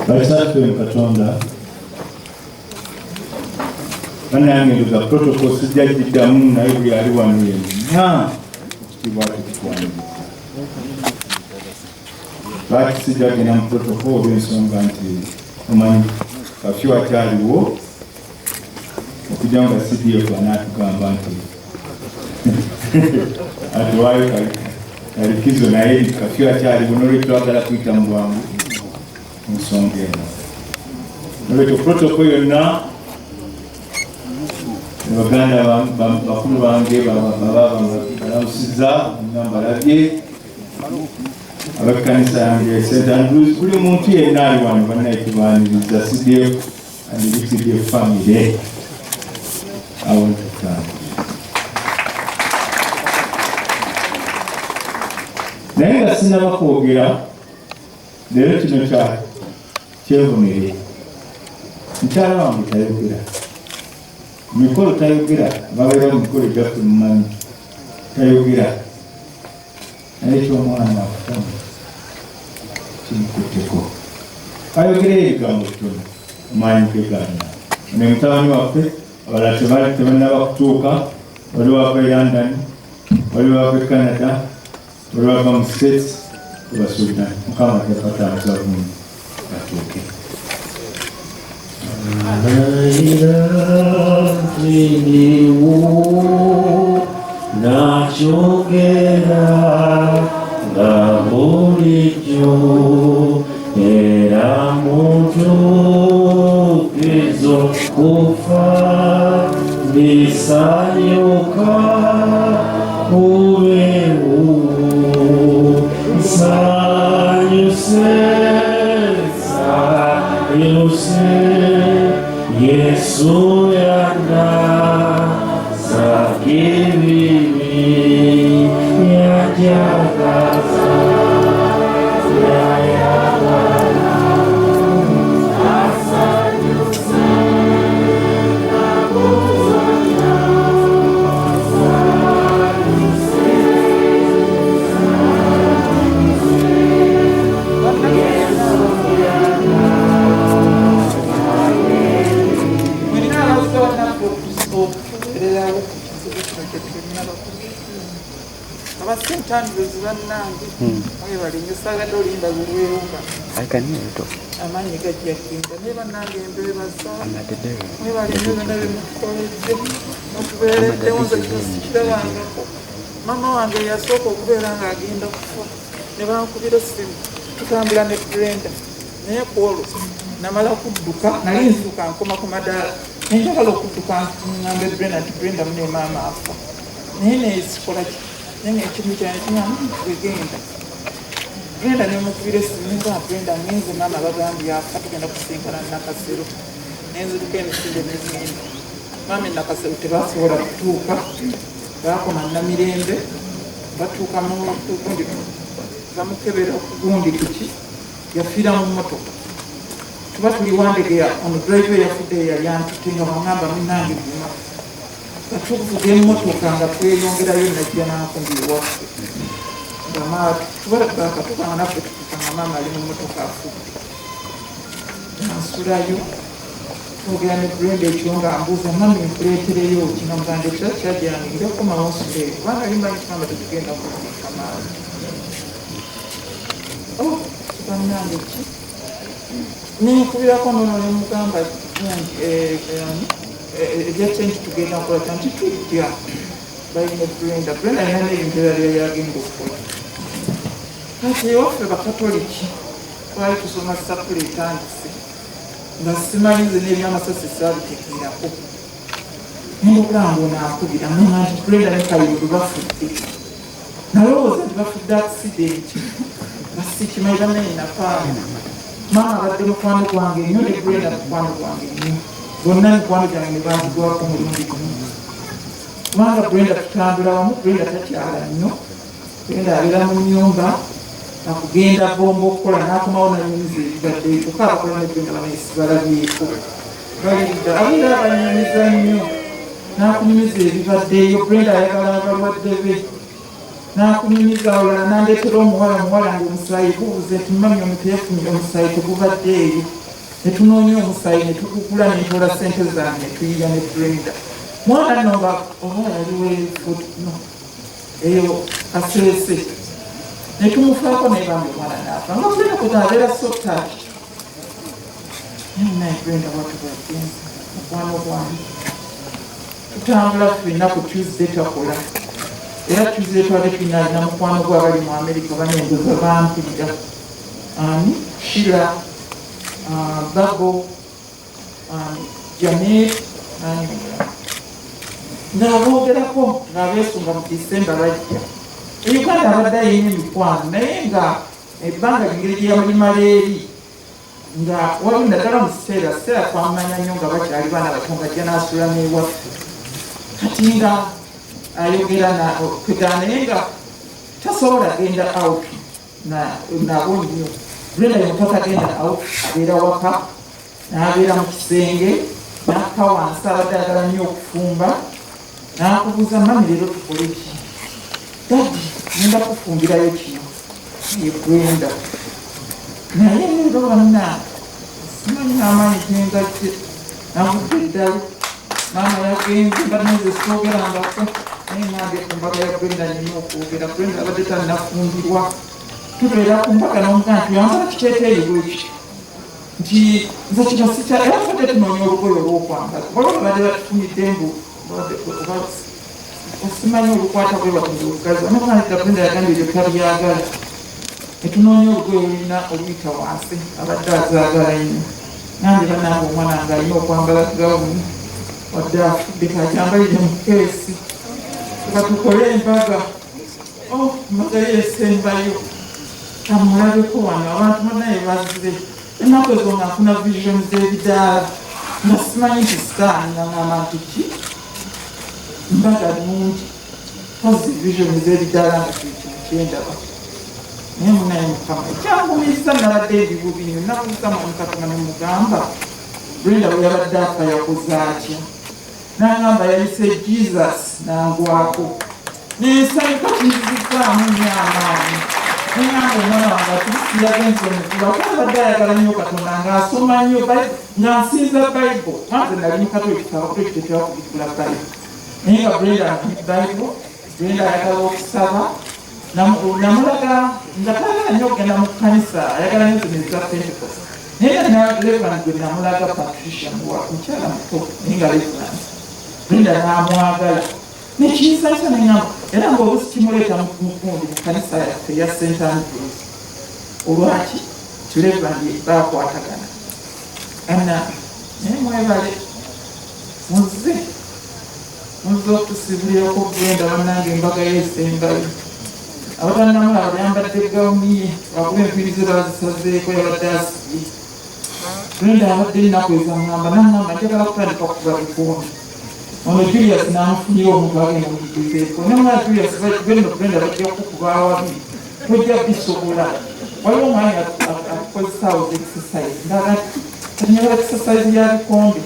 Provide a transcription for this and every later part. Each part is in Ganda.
Basatwe Katonda banange luga protocol sijja kiddamu naye buli ali wano yenna ekitibwa tekitwanyi lwaki sijja genda mu protocol olw'ensonga nti omanyi kafyu akyaliwo okujja nga CDF anaatugamba nti atuwaayo kalikizo naye kafyu akyaliwo nolwekyo twagala kuyita mu bwangu ensonga eno nolwekyo protocol yonna baganda bakulu bange balawusiza nambalabye ab'ekkanisa yange St. Andrews buli muntu yenna ali wano bannayekibaniriza CDF and the CDF family. I want to thank you. Naye nga sinaba kwogera leero kino kyebonere mukyala wange tayogera mikolo tayogera babeera mu mikolo gyaffe mumanyi tayogera naye ky'omwana wakutama kimukutteko ayogere ebigambo bitono omanyi kegaana ne mutabani waffe abalala tebannaba kutuuka wali wava e London wali wava e Canada wali wava mu States tebasuubira mukama tepatambuza bulungi atuuke nachogera ngabulijjo era mutukizo kufa bisanyuka ubewu sanyuse Yesu yana sakibimi ya jagaza ya yabana asanyuse nabuzonya St. Andrews bannange mwebale nsagadde olimba bulwerunga amanyi gajjakinga naye bannange embeebaza mwebale byonna bemukoledde mutubeereddewo nze kino sikirabangako mama wange yasooka okubeera ng'agenda kufa ne bankubira essimu tutambula ne Brenda naye kwolwo namala kudduka nali nzuuka nkoma ku madaala nenjagala okudduka ngambe Brenda nti Brenda mune maama afa naye nesikola naye ekintu kyange kinamwegenda genda nemukubira essimu nga Brenda ngenze maama bagambye afa tugenda kusinkana Nakasero nenziruka emisinde nezindi maama Nakasero tebasobola kutuuka bakoma Namirembe batuuka mugundi bamukebera okugundi kuki yafiira mu mmotoka tuba tuli wandegeya omudrive yafudde yali antutte nga bamwamba munange guma batuvuga emmotoka nga tweyongerayo najja n'akumbira waffe tuba bakatuka nga naffe tukanga maama ali mu mmotoka afudde nansulayo twogera ne Brenda ekyo nga mbuuza mami nkuleetereyo kino muganda ekira kyajyange njakukomawo nsuleeyo kubanga limanyi tugamba tetugenda kuziika maami bannange ki nenkubirako nono nemugamba ejakyenti tugenda nkola nti tujja balina Brenda alina n'ebintu ebirala yagenda okukola kati ewaffe bakatoliki twali tusoma sapula etandise nga simanyize n'ebyamasasi saabitegeerako nembugamba onaakubira muna nti Brenda ne Kayubu bafudde nalowooza nti bafudde akisidenti basikimanyi bamenye napaana maama abadde mukwano gwange nnyo ne Brenda mukwano gwange nnyo bonna mikwano gyange ne banzigwako mulundi gumu kubanga Brenda tutambula wamu Brenda takyala nnyo Brenda abeera mu nnyumba akugenda bomba okukola n'akomawo nanyumiza ebibadde kyokka abakola ne Brenda banesi balabyeko balidda abeera abanyumiza nnyo n'akunyumiza ebibaddeeyo Brenda ayagala abalwadde be n'akunyumiza olala n'andeetera omuwala ng'omusaayi gubuze tumanya omuntu yafunye omusaayi tegubadde eyo ne tunoonya omusaayi ne tukugula ne ntola ssente zange ne tuyiga ne Brenda mwana nno nga oba yaliwo no eyo kaseese ne tumufaako naye bambi omwana n'afa nga Brenda kutaabeera sotaaki naye Brenda watubagenza mukwano gwange tutambula ffenna ku Tuesday takola era Tuesday twali finalina mukwano gw'abali mu Amerika banengoza bampulira ani Shira Babo Janet ng'aboogerako ng'abeesunga mu December bajja Uganda abadde ayina emikwano naye nga ebbanga lingeri gye yalimala eri nga waliwo naddala mu kiseera twamanya nnyo nga bakyali baana bato nga ajja n'asula n'ewaffe kati nga ayogera kwegana naye nga tasobola genda out nabo nnyo Brenda yemutaka agenda out abeera waka n'abeera mu kisenge n'akka wansi abadde ayagala nnyo okufumba n'akubuuza mami leero tukole ki dadi ngenda kufumbirayo kino ye Brenda naye leero banna simanyi n'amaanyi gengatye navudde eddala maama yagenze baneze soogerangako naye nange ku mbaga ya Brenda nina okwogera Brenda abadde tannafumbirwa tubeera ku mbaga n'omugaa nti yambala kiteeteeyi bweki nti nze kino sikya era tubadde tunoonya olugoye olw'okwambala waliwo badde batufunidde mbu osimanyi olukwata bwe batunde olugazi amaanita Brenda yagambye ebyo tabyagala netunoonya olugoye olulina oluyita wansi abadde azaagala nnyo nange banange omwana nga alina okwambala gawuni wadde afudde kakyambalire mu keesi katukole embaga mbaga yeesembayo kamulabeko wano abantu banaye bazze ennaku ezo nga nfuna vision z'ebidaala nga simanyi nti sitaani nangamba nti ki mbaga nungi pozi vision z'ebidaala nga kintu kyendaba naye munaye mukama ekyangumiza nabadde ebibubi nyo nabuuza mwami Katonda ne mugamba Brenda bwe yabadde afa yakoze atya n'agamba yayise Jesus n'angwako n'ensanyuka kinzizaamu nnyo amaanyi n'engamba omwana wange Kristo yagenze omukuba kuba abadde ayagala nnyo Katonda ng'asoma nnyo nga nsinza Bayibuli anze nali mu Katolika tekyakubigula Bayibuli naye nga Brenda amanyi Bayibuli Brenda ayagala okusaba namulaga nga tagala nnyo okugenda mu kkanisa ayagala nnyo zino eza Pentecost naye nga Reverend gwe namulaga Patricia mukyala muto naye nga Reverend Brenda n'amwagala nekinsanyusa neŋŋamba era ng'obusi kimuleeta mukundi mu kkanisa yaffe eya St. Andrews olwaki Reverend baakwatagana naye mwebale muze okutusibulirako Brenda bannange embaga yeesembayo abatannamulaba bayambadde gawuni ye wakuba enviiri ze bazisazeeko yabadde asibye Brenda abadde ennaku ezaŋŋamba naŋŋamba njagala kutandika okuba bikonde ono Julius n'amufunira omuntu agenda mukigezeeko nemwana Julius Brenda bajja kukuba awabi tojja bisobola waliwo omwanya akukozesaawo exercise ndaga tanyagala exercise ya bikonde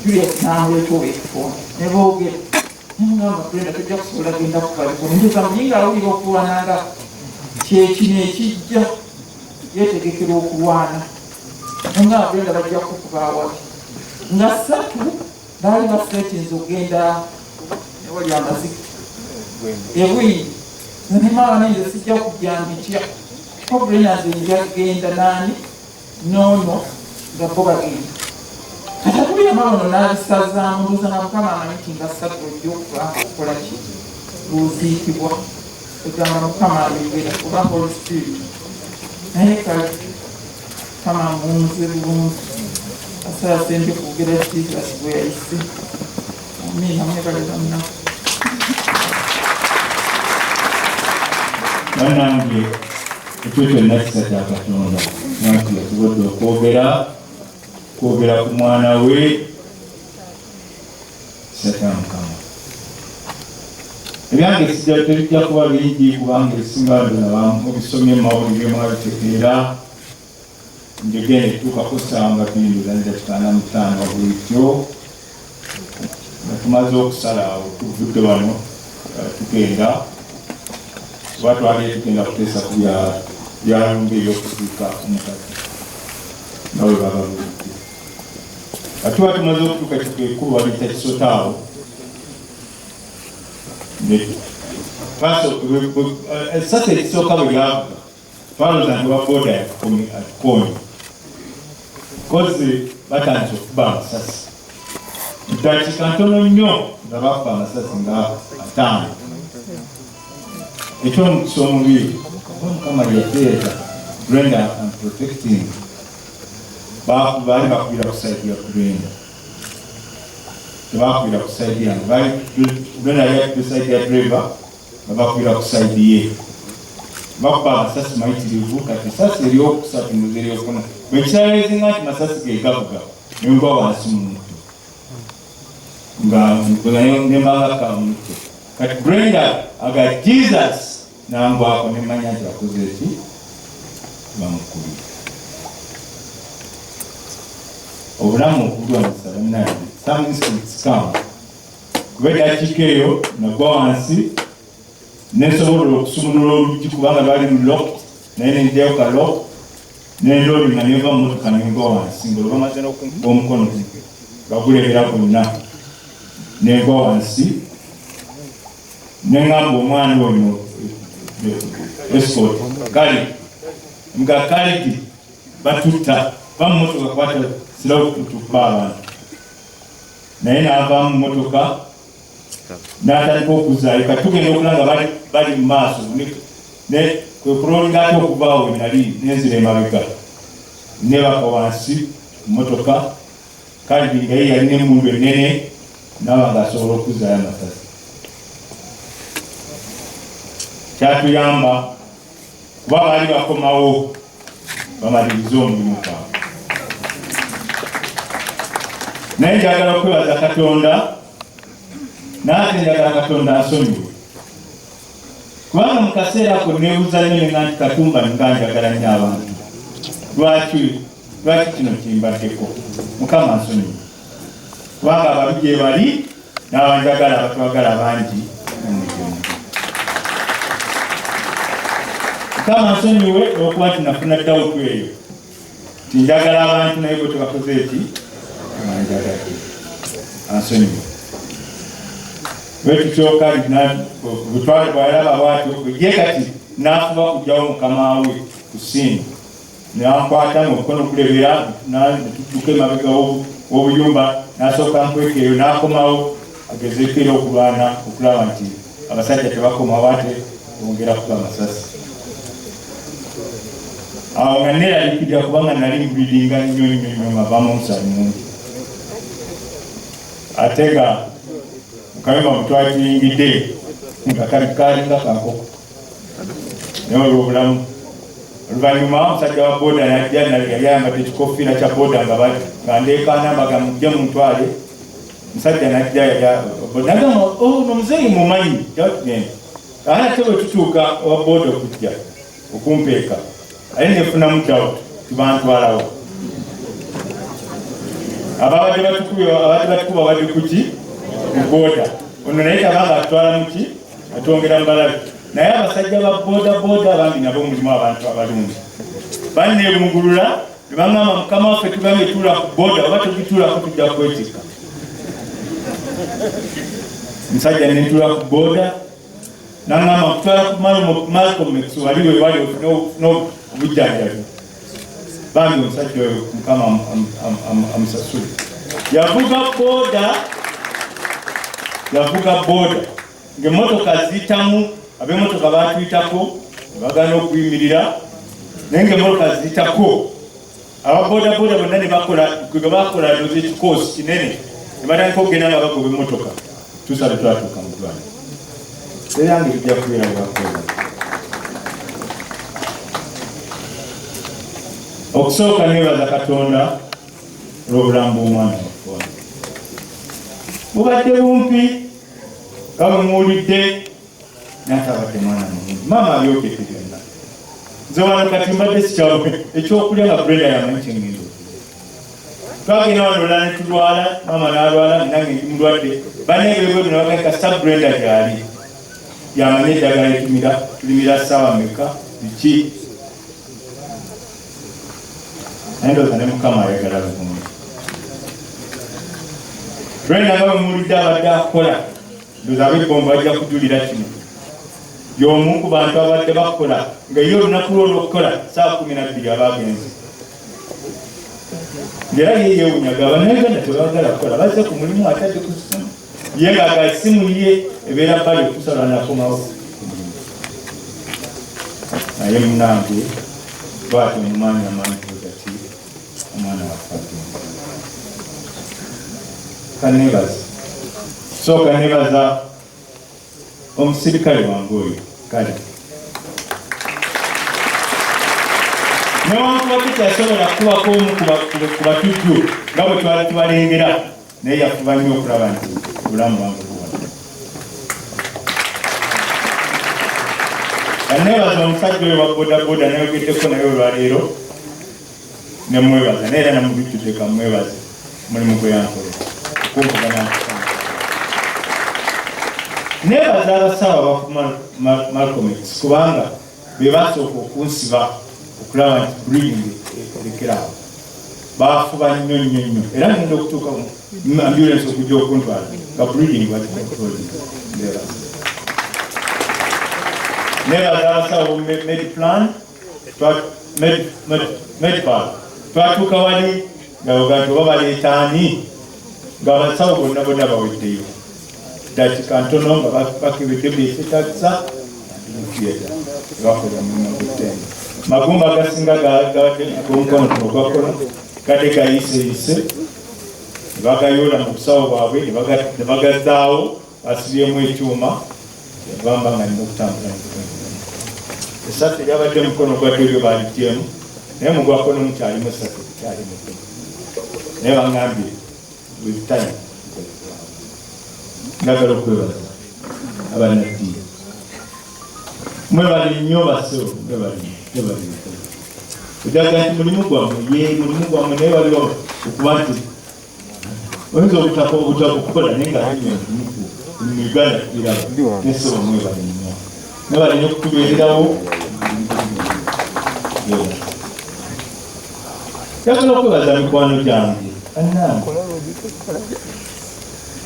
Julius n'amuleeta oweekikonde ne boogera nemugamba Brenda tojja kusobola genda kuba bikonde njoza muyinga awulira okulwananga kyekino ekijja yeetegekera okulwana nemugamba Brenda bajja kukuba awabi nga 3 baali basetinze okugenda ewali amaziki ebwini nemaaba nenze sijja kujjambitya ko Brenda nze njagenda naani noono nga bo bagenda kati akubira mabono n'abisazaamu ndoza na Mukama amanyi nti nga 3 ojja okuba okukola ki luziikibwa egamba Mukama alengera oba Holy Spirit naye kale Mukama munze bulungi asala sente kwogera Jesus bwe yayise amina mwebaleza munaku bannange ekyo kyonna kisa kya Katonda nati yasobodde okwogera ku mwana we kisa kya Mukama ebyange tebijja kuba bingi kubanga ebisinga mubisomye mumawulire mwabitegeera njogera etuukako ssanga tuyinduza nedakikaana mutaano bulijjo nga tumaze okusala awo tuvudde wano tugenda watu walienda kutesa ya ngombe yokutuka umukati nawe baba watu tumaze okutuka kikulu walita kisotaawo sasa ekisooka bwe lyavuga twaloza nti waboda atukonyi kozi batandise okuba amasasi mudakika ntono nnyo nga bafa amasasi nga 5 ekyomukisa omubiri Mukama yateeta Brenda and protecting bali bakubira kusaidia Brenda bakubira kusaidia Brenda yakusaidia driver bakubira kusaidia bakuba amasasi mayitirivu kati esasi eryokusatu muzeri okuna bwekiraleezinga nti masasi gegavuga nengwa wansi muntu nga nembangaka muntu kati Brenda aga Jesus nangwako nemanya nti bakoze eki bamukubira obulamu okulwanisa bannange some instincts come kuba eddakiika eyo nagwa wansi nesobola okusumulula olugi kubanga lwali lulock naye nenjayo kalock nendoli nga neva mumotoka nengwa wansi ngolwa bamaze n'okumpa omukono bagulebera gonna nengwa wansi nengamba omwana ono escort kali mga kalidi batuta bamumotoka kwata sirawo kutukuba abantu naye n'ava mu motoka n'atandika okuzaayo katugenda okulanga bali mu maaso kwe kulolinga ate okuvaawo nali nenzira emabega nebaka wansi mu motoka kalidi nga ye yalina emundu ennene naaba ng'asobola okuzaayo amasasi kyatuyamba kuba baali bakomawo bamaliriza omulimu gwabwe naye njagala okwebaza Katonda naate njagala Katonda asonyiwe kubanga mu kaseera ako neebuuza nnyo nga nti Katumba nga njagala nnyo abantu lwaki kino kimbaddeko Mukama asonyiwe kubanga ababi gye bali n'abanjagala abatwagala bangi Mukama asonyiwe okuba nti nafuna ddawutu eyo tinjagala abantu naye bwe tebakoze eki ansonyiwe bwetutyoka butwale bwalaba bwatyo ye kati n'afuba kujjawo mukama we ku ssimu nankwata mukono kulebera netudduka emabega w'obuyumba n'asooka nkweka eyo n'akomawo agezeeko era okulwana okulaba nti abasajja tebakomawo ate bongera kuba amasasi awo nga neeralikirira kubanga nali mbuliringa nnyo mavamu omusali mungi ate nga mukayumba mutwakiyingidde nga kalinga kankoko naye olwo obulamu oluvannyuma omusajja wa boda najja yali ayambadde ekikofiira kya boda nga ndeekanambaga mujje mutwale omusajja najja nagamba omuzeeyi mumanyi kyatugenda ate bwe tutuuka owa boda okujja okumpeeka aye nefunamu doubt tibantwalawo ababadde batukuba badde kuki muboda ono naye tabanga atwala muki atwongera mbalabe naye abasajja ba boda abangi nabo mulimu abantu abalungi banneebungulula nebangamba Mukama waffe tugambe tuula ku boda oba tugituulako tujja kwetikka omusajja netuula ku boda nangamba kutwala ku Malcolm X waliwe wali n'obujjanjabi bambi omusajja oyo Mukama amusasule yavuga boda ng'emmotoka ziyitamu ab'emmotoka batuyitako nebagana okuyimirira naye ng'emmotoka ziyitako ababodaboda bonna ne bakola doza ekikoosi kinene ne batandika okugenda nga bagoba emmotoka tusabe twatuuka mu ddwaliro eyange bijja kubeera bwakola okusooka nebaza Katonda olw'obulamu bw'omwana waffe bubadde bumpi nga bwe muwulidde n'atabadde mwana mulungi maama abyogedde byonna nze wano kati mbadde sikyawe ekyokulya nga Brenda yamanyi kyengendo twagenda wano olala ne tulwala maama n'alwala nange ndi mulwadde banneebebwe bino bagaka sa Brenda gyali yamanye eddagala tulimira ssaawa meka biki naye ndowooza ne Mukama ayagala bulungi. Lwenda nga bwe muwulidde abadde akola ndowooza ab'ebbombo bajja kujulira kino y'omu ku bantu abadde bakola nga ye olunaku lwo olw'okukola ssaawa 12 abaagenze ng'era ye yeewunyaga abannayuganda tebagala kukola bazze ku mulimu atadde ku ssimu ye ng'aga essimu ye ebeera bbali okusala nakomawo naye munange bw'ati omumaanyi amanyiogati omwana wa Fatima kanebaza sooka nebaza omusirikale wange oyo kale newankubadde kyasobola kubako omu ku batujju nga bwe twali tubalengera naye yafuba nnyo okulaba nti obulamu bwange buwona. Kanebaza omusajja oyo wa bodaboda nayogeddeko naye olwaleero nemwebaza naye era namubijjudde kamwebaze mulimu gwe yankola okumpagana nebaza abasawo abaku Malcolm X kubanga be basooka okunsiba okulaba nti bullying elekerawo baafuba nnyo era ngenda okutuuka ambulance okujja okuntwala nga bullying bakikontroli nebaza abasawo medipal twatuuka wali ngaoga nti oba baleetaani ng'abasawo bonna baweddeyo dakika ntono nga bakebedde bekyetagisa bakola mulimu gw'ettendo magumba agasinga g'omukono ogwakola gadde gayiseyise ne bagayoola mu busawo bwabwe ne bagazzaawo basibyemu ekyuma yabamba nga nina okutambula esatu eryabadde mukono gwadde ebyo baligyemu naye mugwakono mukyalimu esatu kyalimu naye baŋŋambye with time njagala okwebaza abanaddiini mwebali nnyo baso mwebali ojaga nti mulimu gwammwe naye waliwo okuba nti oyinza obutakukola naye nga mu Uganda tuliraba nesoba mwebali nnyo mwebali nnyo okutubeererawo njagala okwebaza mikwano gyange annange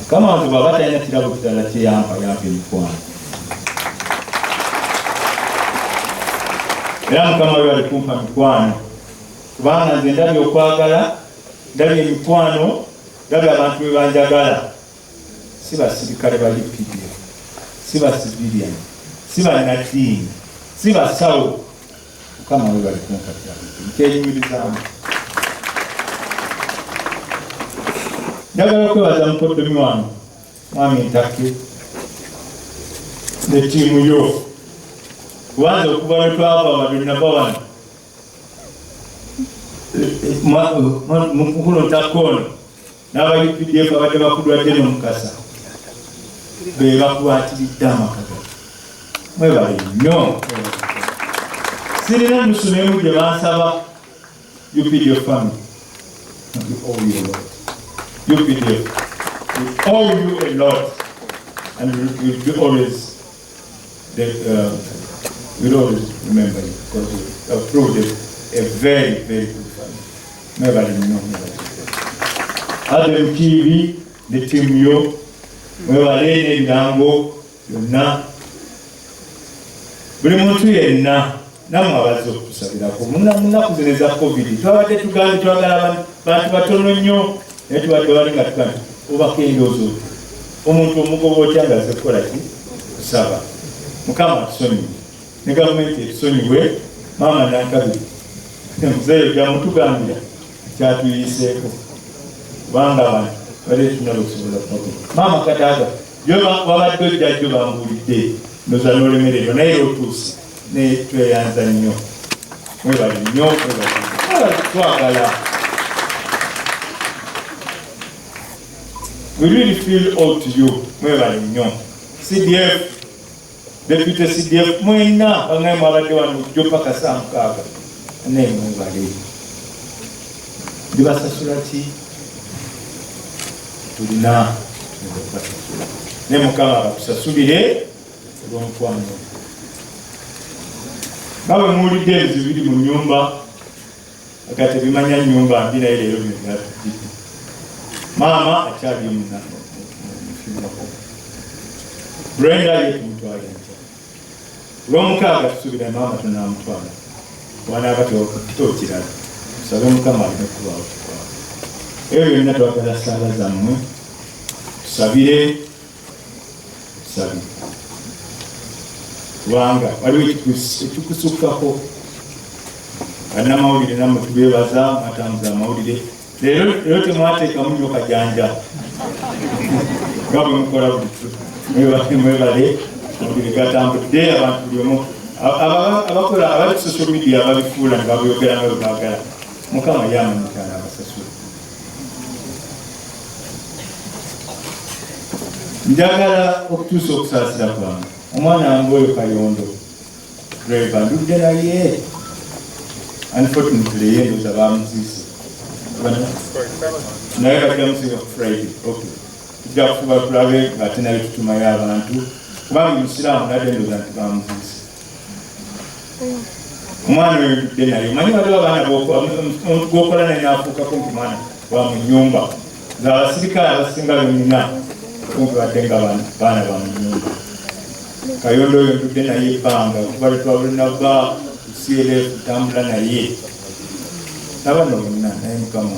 kama wantu baba talina kirabo kitala kyeyampa emikwano era Mukama we bali kumpa mikwano kubanga nze ndabye okwagala ndabye emikwano ndabye abantu be banjagala si basirikale ba UPDF si basivilian si bannaddiini si basawo Mukama we bali kumpa nkyenyumirizaamu. Njagala okwebaza mukoddomi wange mwami Ntakke ne ttiimu yo kubanza okuva lwe twava badonaba wano mukulo Ntakke ono n'aba UPDF abadde bakudwadde n'omukasa be bakwatiridde amakaga mwebale nnyo sirina nnusu n'emu gye bansaba UPDF family UPDF we owe you a lot and we'll be always we'll always remember you because you have proved a very good family. Never Adam TV, the team yo, mwebale n'ebigambo byonna buli muntu yenna namwe abaze okutusabirako munaku zino eza COVID twabadde tugambe twagala bantu batono nnyo naye tubadde bali nga tugambe obako endowooza omuntu omugoba otya ng'aze kukola ki kusaba. Mukama atusonyiwe ne gavumenti etusonyiwe. Maama Nankabirye muzeeyo gyamutugambira kyatuyiseeko kubanga abantu bali tunala okusobola kubago. Maama Kataaga wabadde ojjajjo bambuulidde ndoza n'olemererwa naye otuuse ne tweyanza nnyo. Mwebali nnyo twagala. We really feel owed to you. Mwebali nnyo. CDF Deputy CDF mwena bangaye mwabadde wano jjo paka saa 6 naye mwebali. Ndibasasula ki? Tulina naye Mukama abakusasulire olw'omukwano. nga bwe muwulidde ebizibu biri mu nnyumba nga tebimanya nnyumba mbi naye leero bino byatujjidde. Maama akyali mufiirwako, Brenda ye tumutwala enkya. Olw'omukaaga tusuubira maama tunaamutwala wanaaba tookirala, tusabe Mukama alina kubaawo kikwao. Ebyo byonna twagala ssaala zammwe tusabire kubanga waliwo ekikusukkako. Bannamawulire nammwe tubeebaza mwatambuza amawulire. Leero temwateekamu nnyo kajanja nga bwe mukola buttu. Mwebale amawulire gatambudde, abantu buli omu abakola abali ku social media ababifuula ne babyogera nga bwe baagala. Mukama yamanyikana abasasula. Njagala okutuusa okusaasira kwange. Omwana wange oyo Kayondo Reva ndudde naye unfortunately ye ndoza bamuziise naye bajja musinga ku Friday. Okay, tujja kufuba tulabe ng'ate naye tutumayo abantu kubanga Musiraamu nadde ndoza nti bamuziise. Omwana oyo ndudde naye manyi waliwo abaana gwokola naye naafuukako nti mwana wa mu nnyumba z'abasirikale abasinga bennina kumpi badde nga baana ba mu nnyumba. Kayondo oyo ndudde naye ebbanga kuba tetwabulinaga CLF tutambula naye n'abaana bonna naye Mukama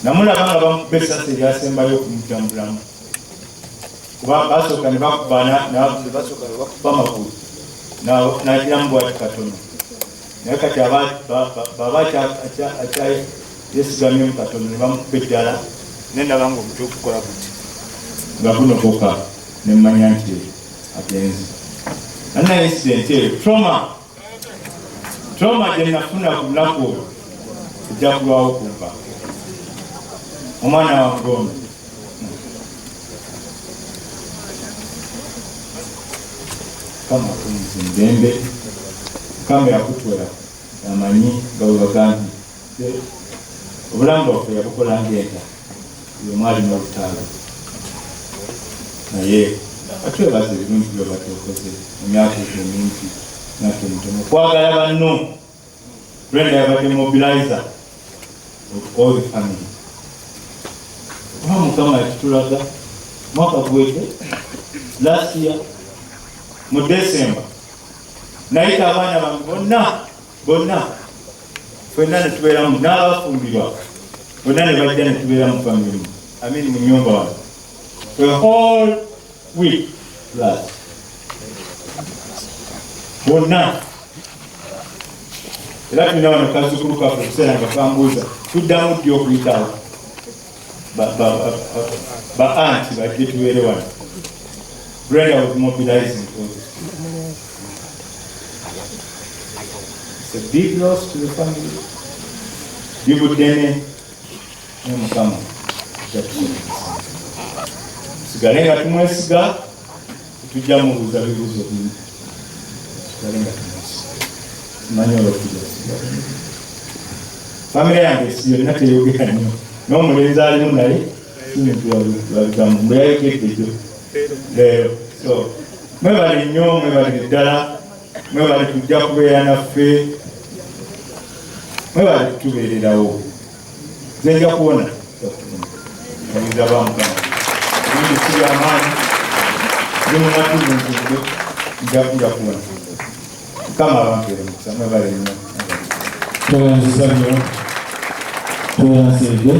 namulaba nga bamukuba essasi eryasembayo okumutambulamu kuba basooka ne bakubana basooka ne bakuba amagulu n'agiramu bwati katono naye kati baba yeesigamyemu katono ne bamukuba eddala nendaba nga omutwe okukola buti nga gunokoka nemmanya nti agenzi. Anna incident eyo trauma gye nafuna ku lunaku olwo ejja kulwawo kumpa. Omwana wange ono Mukama akunyiza emirembe, Mukama yakutwala amanyi nga bwe bagambye obulamu bwaffe yabukola ng'enta buli omu alina olutalo naye atwebaza ebirungi byobadde okoze mu myaka egyo mingi nate mutono. Kwagala banno Brenda yabadde mobilizer of all the family. Kuba Mukama yakitulaga mwaka gwedde last year mu December nayita abaana bange bonna ffenna ne tubeeramu n'abafumbirwa bonna ne bajja ne tubeera mu family mu nnyumba wange for the whole week last bonna. Era tulina wano kazzukulu kaffe okuseera nga kambuuza tuddamu ddi okuyitawo ba anti bajje tubeere wano. Brenda was mobilizing all this. It's a big loss to the family. Bibudene ne Mukama sigale nga tumwesiga tujja mubuuza bibuuzo bingi. Sigale nga tumwesiga manyi olwokujja famire yange si yonna teyogera nnyo n'omulenzi alimu naye sintu babigamu mbe yayogedde gyo leero. So mwebale nnyo, mwebale ddala, mwebale tujja kubeera naffe, mwebale tutubeererawo. Nze nja kuwona oyinza bamukama ebintu si byamaanyi ndi mumatulunzunde nja kuwona. Mukama abampeere mukisa, mwebale nnyo. Tweyanziza nnyo, tweyanzidde.